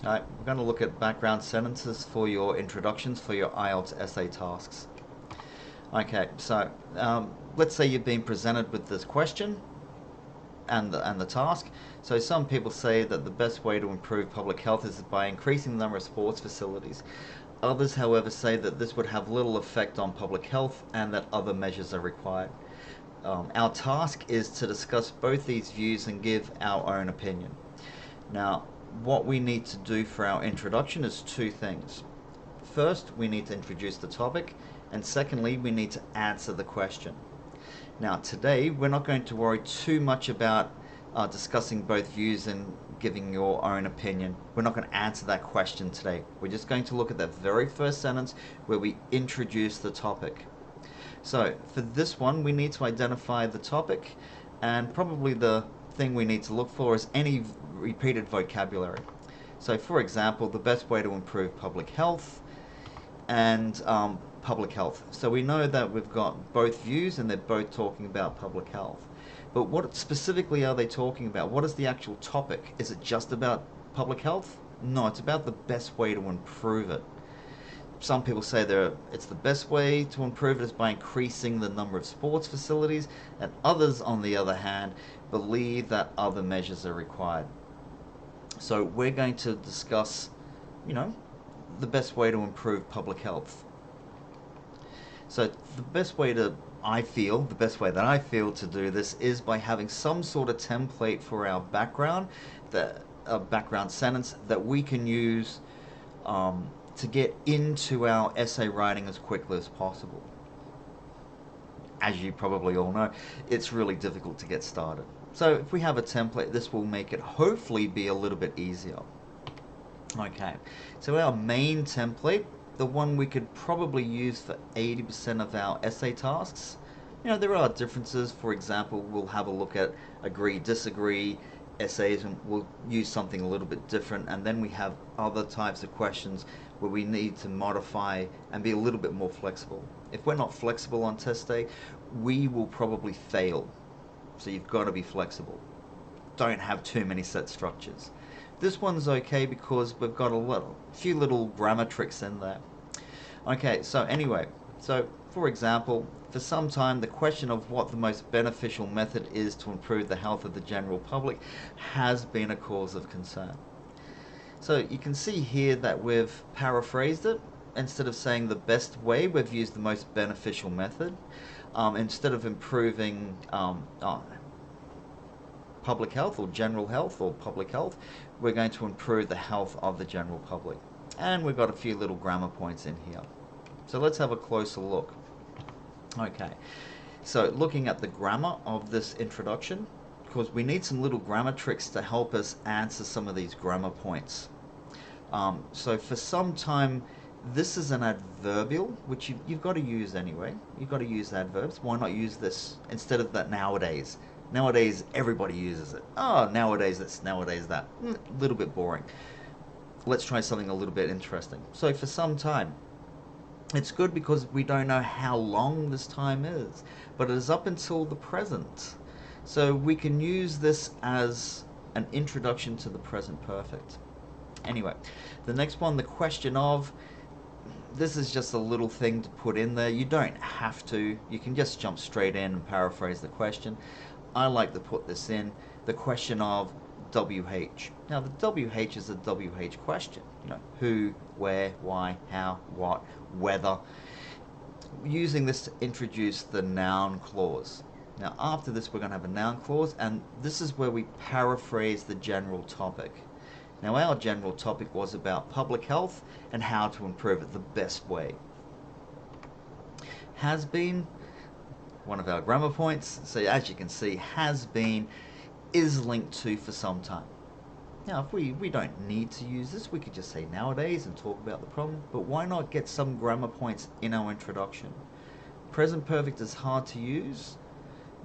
Alright, we're going to look at background sentences for your introductions for your IELTS essay tasks. Okay, so let's say you've been presented with this question and the task. So some people say that the best way to improve public health is by increasing the number of sports facilities. Others, however, say that this would have little effect on public health and that other measures are required. Our task is to discuss both these views and give our own opinion. Now, what we need to do for our introduction is two things. First, we need to introduce the topic, and secondly, we need to answer the question. Now, today, we're not going to worry too much about discussing both views and giving your own opinion. We're not going to answer that question today. We're just going to look at that very first sentence where we introduce the topic. So, for this one, we need to identify the topic, and probably the thing we need to look for is any repeated vocabulary. So, for example, the best way to improve public health and public health. So we know that we've got both views and they're both talking about public health. But what specifically are they talking about? What is the actual topic? Is it just about public health? No, it's about the best way to improve it. Some people say it's the best way to improve it is by increasing the number of sports facilities, and others, on the other hand, believe that other measures are required. So we're going to discuss, the best way to improve public health. So the best way that I feel to do this is by having some sort of template for our background, a background sentence that we can use to get into our essay writing as quickly as possible. As you probably all know, it's really difficult to get started. So if we have a template, this will make it hopefully be a little bit easier. Okay, so our main template, the one we could probably use for 80% of our essay tasks. There are differences. For example, we'll have a look at agree, disagree essays, and we'll use something a little bit different. And then we have other types of questions where we need to modify and be a little bit more flexible. If we're not flexible on test day, we will probably fail. So you've got to be flexible. Don't have too many set structures. This one's okay because we've got a few little grammar tricks in there. Okay, so anyway, for example, for some time the question of what the most beneficial method is to improve the health of the general public has been a cause of concern. So you can see here that we've paraphrased it. Instead of saying the best way, we've used the most beneficial method. Instead of improving public health or general health or public health, we're going to improve the health of the general public. And we've got a few little grammar points in here. So let's have a closer look. Okay, so looking at the grammar of this introduction, because we need some little grammar tricks to help us answer some of these grammar points. So for some time, this is an adverbial, which you've got to use anyway. You've got to use adverbs. Why not use this instead of that nowadays? Nowadays, everybody uses it. Oh, nowadays this, nowadays that. A little bit boring. Let's try something a little bit interesting. So for some time, it's good because we don't know how long this time is, but it is up until the present. So we can use this as an introduction to the present perfect. Anyway, the next one, the question of, this is just a little thing to put in there. You don't have to. You can just jump straight in and paraphrase the question. I like to put this in, the question of WH. Now the WH is a WH question. Who, where, why, how, what, whether. Using this to introduce the noun clause. Now after this we're going to have a noun clause, and this is where we paraphrase the general topic. Now our general topic was about public health and how to improve it the best way. Has been one of our grammar points. So as you can see, has been is linked to for some time. Now if we don't need to use this, we could just say nowadays and talk about the problem, but why not get some grammar points in our introduction? Present perfect is hard to use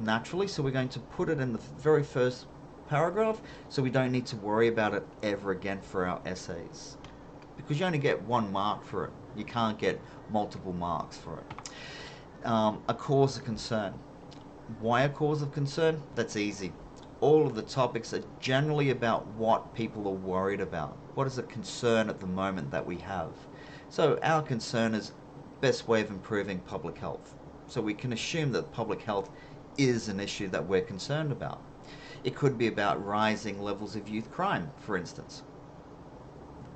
naturally, so we're going to put it in the very first paragraph so we don't need to worry about it ever again for our essays, because you only get 1 mark for it. You can't get multiple marks for it. A cause of concern. Why a cause of concern? That's easy. all of the topics are generally about what people are worried about. What is a concern at the moment that we have? So our concern is best way of improving public health. So we can assume that public health is an issue that we're concerned about. It could be about rising levels of youth crime, for instance.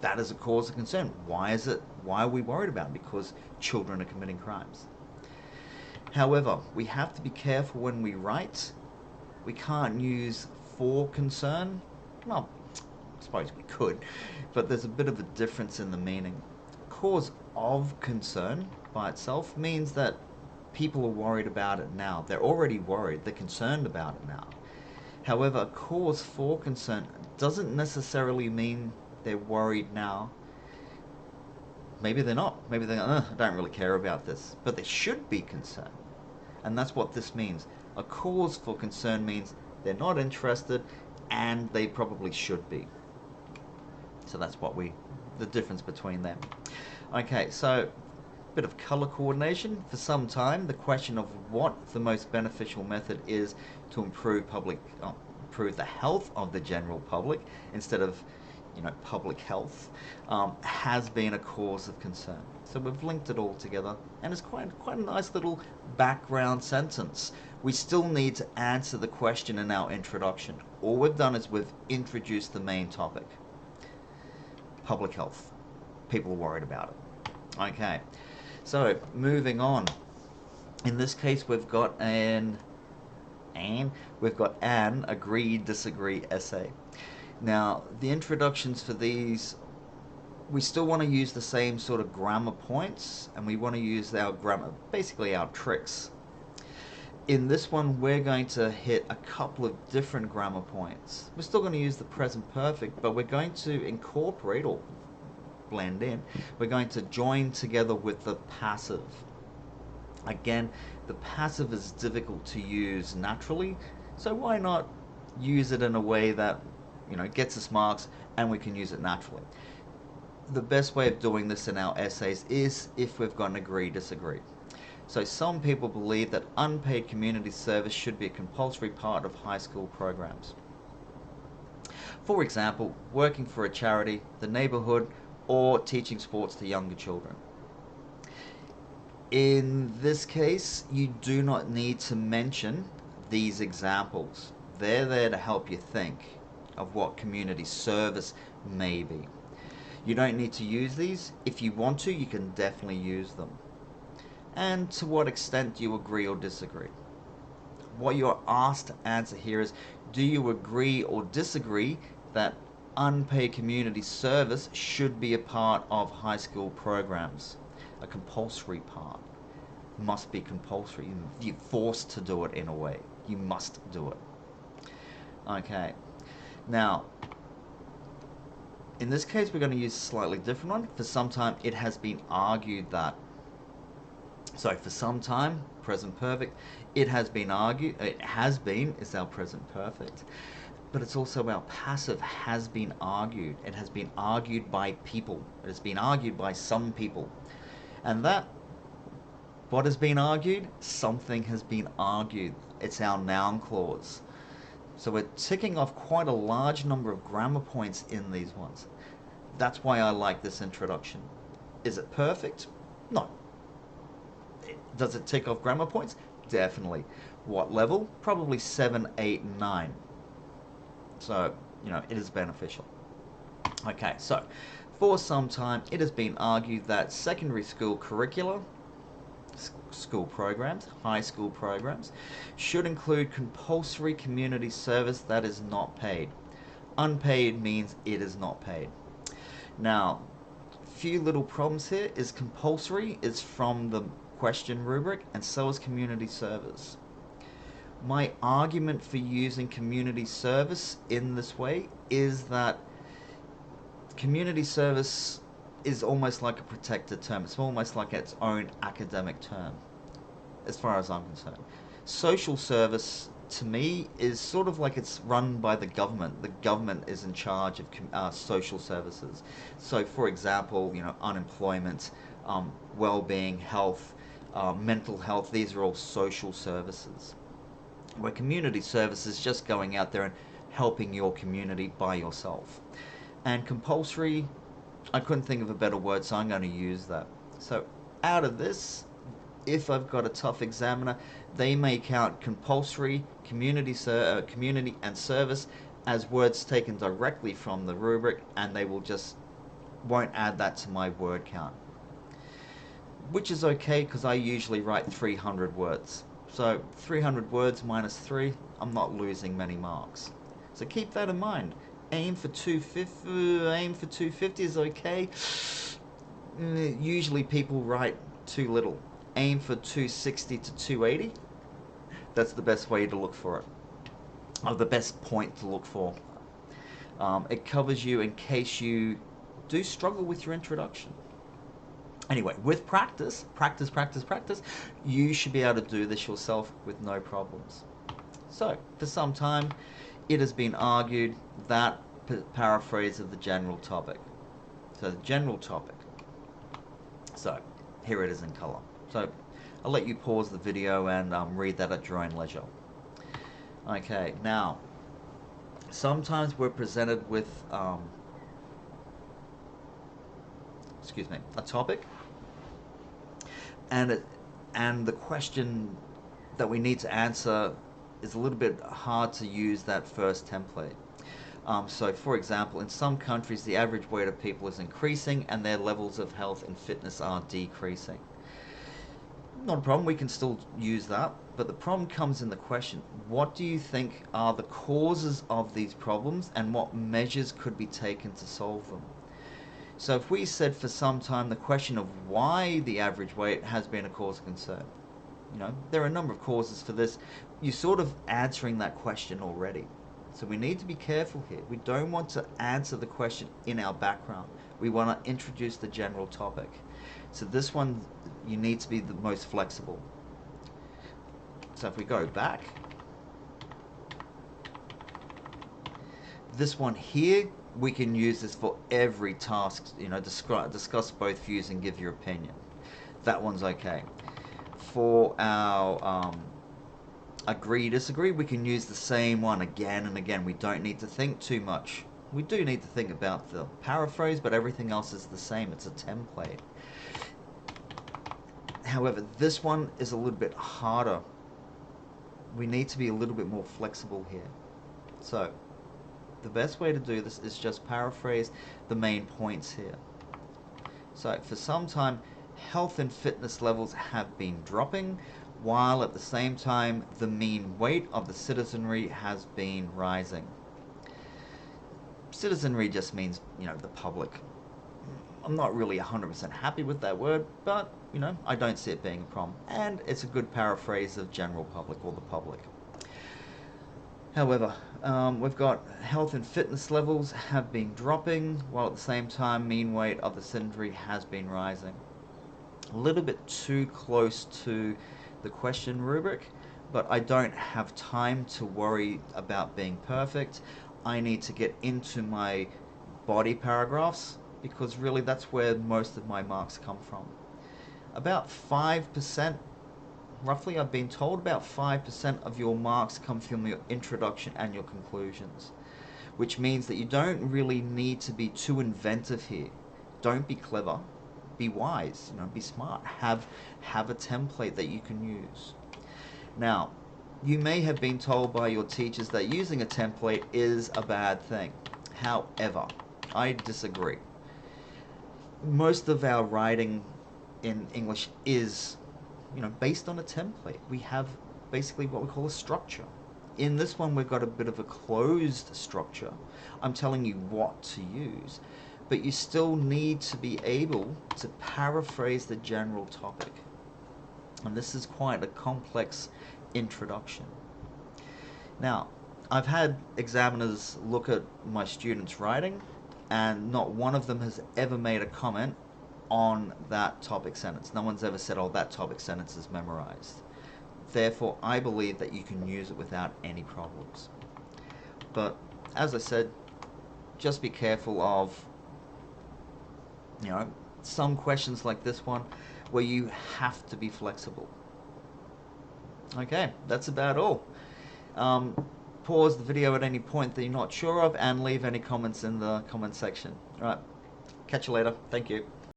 That is a cause of concern. Why is it? Why are we worried about it? Because children are committing crimes. However, we have to be careful when we write. We can't use for concern. Well, I suppose we could, but there's a bit of a difference in the meaning. Cause of concern by itself means that people are worried about it now. They're already worried. They're concerned about it now. However, cause for concern doesn't necessarily mean they're worried now. Maybe they're not. Maybe they're I don't really care about this. But they should be concerned. And that's what this means. A cause for concern means they're not interested and they probably should be. So that's the difference between them. Okay, so a bit of color coordination. For some time, the question of what the most beneficial method is to improve the health of the general public instead of public health has been a cause of concern. So we've linked it all together, and it's quite a nice little background sentence. We still need to answer the question in our introduction. All we've done is we've introduced the main topic. Public health. People are worried about it. Okay, so moving on. In this case, we've got an agree, disagree essay. Now, the introductions for these, we still want to use the same sort of grammar points, and we want to use our grammar, basically our tricks. In this one, we're going to hit a couple of different grammar points. We're still going to use the present perfect, but we're going to incorporate or blend in. We're going to join together with the passive. Again, the passive is difficult to use naturally, so why not use it in a way that gets us marks and we can use it naturally. The best way of doing this in our essays is if we've got an agree, disagree. So some people believe that unpaid community service should be a compulsory part of high school programs. For example, working for a charity, the neighborhood, or teaching sports to younger children. In this case, you do not need to mention these examples. They're there to help you think of what community service may be. You don't need to use these. If you want to, you can definitely use them. And to what extent do you agree or disagree? What you're asked to answer here is, do you agree or disagree that unpaid community service should be a part of high school programs? A compulsory part. Must be compulsory. You're forced to do it in a way. You must do it. Okay. Now, in this case, we're going to use a slightly different one. For some time, it has been argued that. So for some time, present perfect, it has been argued, is our present perfect. But it's also our passive has been argued. It has been argued by people. It has been argued by some people. And what has been argued? Something has been argued. It's our noun clause. So we're ticking off quite a large number of grammar points in these ones. That's why I like this introduction. Is it perfect? No. Does it tick off grammar points? Definitely. What level? Probably 7, 8, 9. So, it is beneficial. Okay, so for some time it has been argued that secondary school curricula, school programs, high school programs, should include compulsory community service that is not paid. Unpaid means it is not paid. Now, few little problems here is compulsory is from the question rubric, and so is community service. My argument for using community service in this way is that community service is almost like a protected term. It's almost like its own academic term, as far as I'm concerned. Social service, to me, is sort of like it's run by the government. The government is in charge of social services. So, for example, unemployment, well-being, health, mental health, these are all social services. where community service is just going out there and helping your community by yourself. And compulsory, I couldn't think of a better word, so I'm going to use that. So out of this, if I've got a tough examiner, they may count compulsory, community and service as words taken directly from the rubric, and they won't add that to my word count. Which is okay, because I usually write 300 words. So 300 words minus 3, I'm not losing many marks. So keep that in mind. Aim for 250 is okay. Usually people write too little. Aim for 260 to 280. That's the best way to look for it. Or the best point to look for. It covers you in case you do struggle with your introduction. Anyway, with practice, you should be able to do this yourself with no problems. So, for some time, it has been argued that paraphrase of the general topic. So, the general topic. So, here it is in color. So, I'll let you pause the video and read that at your own leisure. Okay, now, sometimes we're presented with, a topic, and the question that we need to answer is a little bit hard to use that first template. So for example, in some countries the average weight of people is increasing and their levels of health and fitness are decreasing. Not a problem, we can still use that, but the problem comes in the question, what do you think are the causes of these problems and what measures could be taken to solve them? So if we said for some time the question of why the average weight has been a cause of concern, there are a number of causes for this. You're sort of answering that question already. So we need to be careful here. We don't want to answer the question in our background. We want to introduce the general topic. So this one, you need to be the most flexible. So if we go back, this one here, we can use this for every task, discuss both views and give your opinion. That one's okay. For our agree, disagree, we can use the same one again and again. We don't need to think too much. We do need to think about the paraphrase, but everything else is the same. It's a template. However, this one is a little bit harder. We need to be a little bit more flexible here. So, the best way to do this is just paraphrase the main points here. So, for some time, health and fitness levels have been dropping, while at the same time, the mean weight of the citizenry has been rising. Citizenry just means, the public. I'm not really 100% happy with that word, but, I don't see it being a problem. And it's a good paraphrase of general public or the public. However, we've got health and fitness levels have been dropping, while at the same time mean weight of the citizenry has been rising. A little bit too close to the question rubric, but I don't have time to worry about being perfect. I need to get into my body paragraphs, because really that's where most of my marks come from. About 5%, roughly, I've been told about 5% of your marks come from your introduction and your conclusions, which means that you don't really need to be too inventive here. Don't be clever, be wise, be smart. Have a template that you can use. Now, you may have been told by your teachers that using a template is a bad thing. However, I disagree. Most of our writing in English is based on a template. We have basically what we call a structure. In this one, we've got a bit of a closed structure. I'm telling you what to use, but you still need to be able to paraphrase the general topic. And this is quite a complex introduction. Now, I've had examiners look at my students' writing, and not one of them has ever made a comment on that topic sentence. No one's ever said, oh, that topic sentence is memorized. Therefore, I believe that you can use it without any problems. But, as I said, just be careful of, some questions like this one where you have to be flexible. Okay, that's about all. Pause the video at any point that you're not sure of and leave any comments in the comment section. All right, catch you later. Thank you.